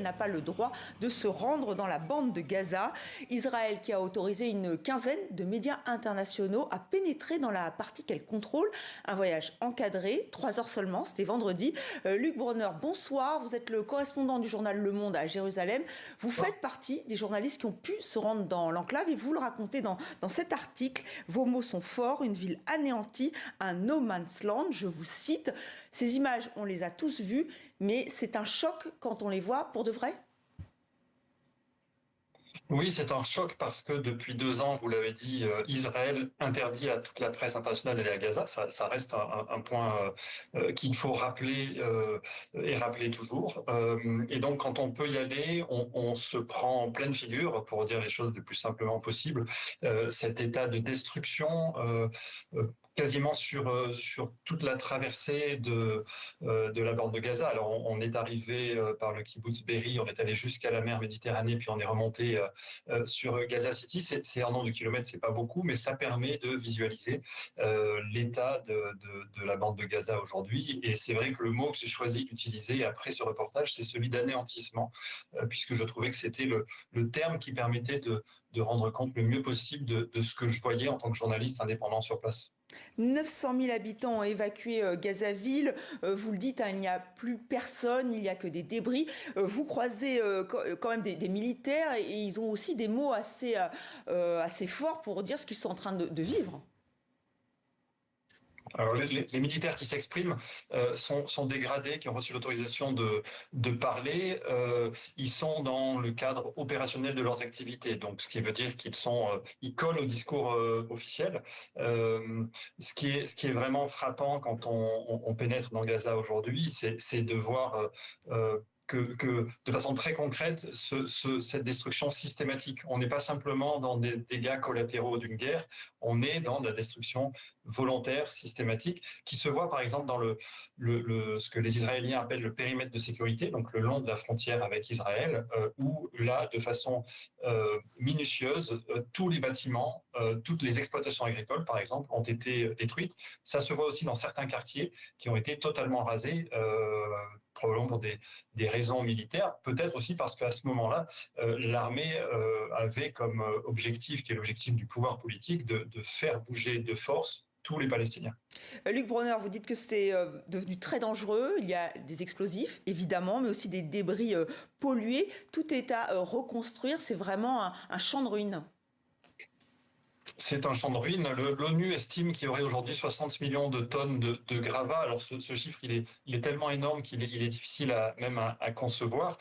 n'a pas le droit de se rendre dans la bande de Gaza. Israël qui a autorisé une quinzaine de médias internationaux à pénétrer dans la partie qu'elle contrôle. Un voyage encadré, 3 heures seulement, c'était vendredi. Luc Bronner, bonsoir. Vous êtes le correspondant du journal Le Monde à Jérusalem. Vous faites partie des journalistes qui ont pu se rendre dans l'enclave et vous le racontez dans cet article. Vos mots sont forts, une ville anéantie, un no man's land, je vous cite. Ces images, on les a tous vues, mais c'est un choc quand on les voit pour de vrai ? Oui, c'est un choc parce que depuis 2 ans, vous l'avez dit, Israël interdit à toute la presse internationale d'aller à Gaza. Ça reste un point qu'il faut rappeler et rappeler toujours. Et donc, quand on peut y aller, on se prend en pleine figure, pour dire les choses le plus simplement possible, cet état de destruction quasiment sur toute la traversée de la bande de Gaza. Alors, on est arrivé par le kibbutz Be'eri, on est allé jusqu'à la mer Méditerranée, puis on est remonté sur Gaza City. C'est un nombre de kilomètres, c'est pas beaucoup, mais ça permet de visualiser l'état de la bande de Gaza aujourd'hui. Et c'est vrai que le mot que j'ai choisi d'utiliser après ce reportage, c'est celui d'anéantissement, puisque je trouvais que c'était le terme qui permettait de rendre compte le mieux possible de ce que je voyais en tant que journaliste indépendant sur place. 900 000 habitants ont évacué Gazaville. Vous le dites, hein, il n'y a plus personne, il n'y a que des débris. Vous croisez quand même des militaires et ils ont aussi des mots assez forts pour dire ce qu'ils sont en train de vivre. Alors, les militaires qui s'expriment sont des gradés qui ont reçu l'autorisation de parler. Ils sont dans le cadre opérationnel de leurs activités, donc ce qui veut dire ils collent au discours officiel. Ce qui est vraiment frappant quand on pénètre dans Gaza aujourd'hui, c'est de voir que de façon très concrète, cette destruction systématique. On n'est pas simplement dans des dégâts collatéraux d'une guerre, on est dans de la destruction volontaire, systématique, qui se voit par exemple dans ce que les Israéliens appellent le périmètre de sécurité, donc le long de la frontière avec Israël, où là, de façon minutieuse, tous les bâtiments, toutes les exploitations agricoles, par exemple, ont été détruites. Ça se voit aussi dans certains quartiers qui ont été totalement rasés, probablement pour des raisons militaires, peut-être aussi parce qu'à ce moment-là, l'armée avait comme objectif, qui est l'objectif du pouvoir politique, de faire bouger de force tous les Palestiniens. Luc Bronner, vous dites que c'est devenu très dangereux. Il y a des explosifs, évidemment, mais aussi des débris pollués. Tout est à reconstruire. C'est vraiment un champ de ruines. C'est un champ de ruines. L'ONU estime qu'il y aurait aujourd'hui 60 millions de tonnes de gravats. Alors ce chiffre, il est tellement énorme qu'il est difficile à concevoir.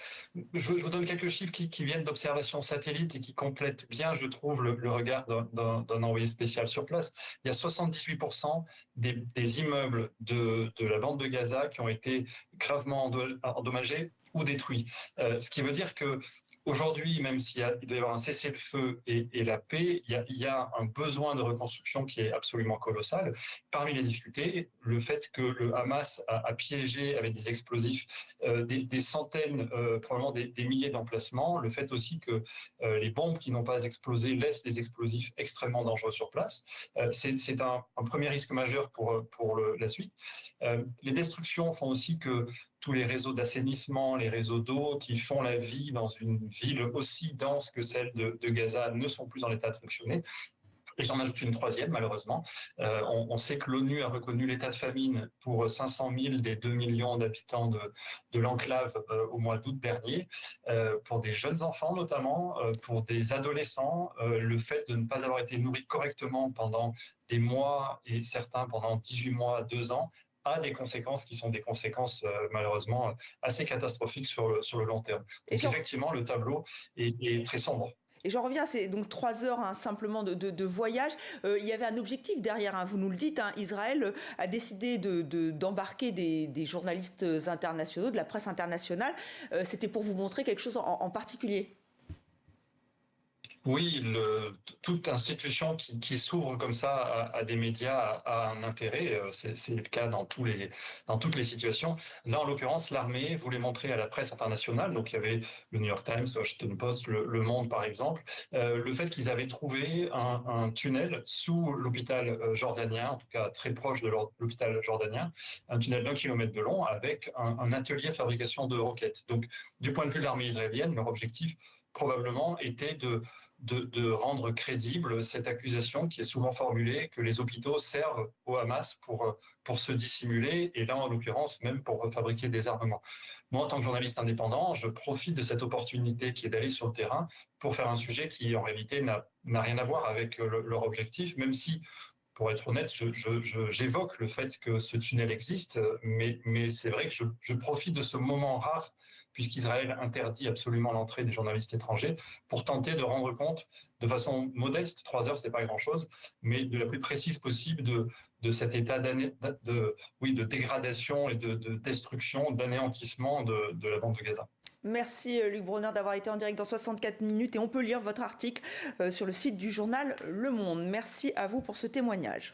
Je vous donne quelques chiffres qui viennent d'observations satellites et qui complètent bien, je trouve, le regard d'un envoyé spécial sur place. Il y a 78% des immeubles de la bande de Gaza qui ont été gravement endommagés ou détruits. Ce qui veut dire que aujourd'hui, même il doit y avoir un cessez-le-feu et la paix, il y a un besoin de reconstruction qui est absolument colossal. Parmi les difficultés, le fait que le Hamas a piégé avec des explosifs des centaines, probablement des milliers d'emplacements, le fait aussi que les bombes qui n'ont pas explosé laissent des explosifs extrêmement dangereux sur place. C'est un premier risque majeur pour la suite. Les destructions font aussi que tous les réseaux d'assainissement, les réseaux d'eau qui font la vie dans une ville aussi dense que celle de Gaza ne sont plus en état de fonctionner. Et j'en ajoute une troisième, malheureusement. On sait que l'ONU a reconnu l'état de famine pour 500 000 des 2 millions d'habitants de l'enclave au mois d'août dernier, pour des jeunes enfants notamment, pour des adolescents. Le fait de ne pas avoir été nourris correctement pendant des mois et certains pendant 18 mois, 2 ans, a des conséquences qui sont des conséquences malheureusement assez catastrophiques sur le long terme. Et Donc effectivement, le tableau est très sombre. j'en reviens, c'est donc 3 heures hein, simplement de voyage. Il y avait un objectif derrière, hein, vous nous le dites. Hein, Israël a décidé d'embarquer des journalistes internationaux, de la presse internationale. C'était pour vous montrer quelque chose en particulier. Oui, toute institution qui s'ouvre comme ça à des médias a un intérêt. C'est le cas dans toutes les situations. Là, en l'occurrence, l'armée voulait montrer à la presse internationale, donc il y avait le New York Times, le Washington Post, le Monde par exemple, le fait qu'ils avaient trouvé un tunnel sous l'hôpital jordanien, en tout cas très proche de l'hôpital jordanien, un tunnel d'1 kilomètre de long avec un atelier de fabrication de roquettes. Donc, du point de vue de l'armée israélienne, leur objectif probablement était de rendre crédible cette accusation qui est souvent formulée que les hôpitaux servent au Hamas pour se dissimuler et là, en l'occurrence, même pour fabriquer des armements. Moi, en tant que journaliste indépendant, je profite de cette opportunité qui est d'aller sur le terrain pour faire un sujet qui, en réalité, n'a rien à voir avec leur objectif, même si pour être honnête, j'évoque le fait que ce tunnel existe, mais c'est vrai que je profite de ce moment rare, puisqu'Israël interdit absolument l'entrée des journalistes étrangers, pour tenter de rendre compte de façon modeste, 3 heures, c'est pas grand-chose, mais de la plus précise possible de cet état de dégradation et de destruction, d'anéantissement de la bande de Gaza. Merci Luc Brunner d'avoir été en direct dans 64 minutes et on peut lire votre article sur le site du journal Le Monde. Merci à vous pour ce témoignage.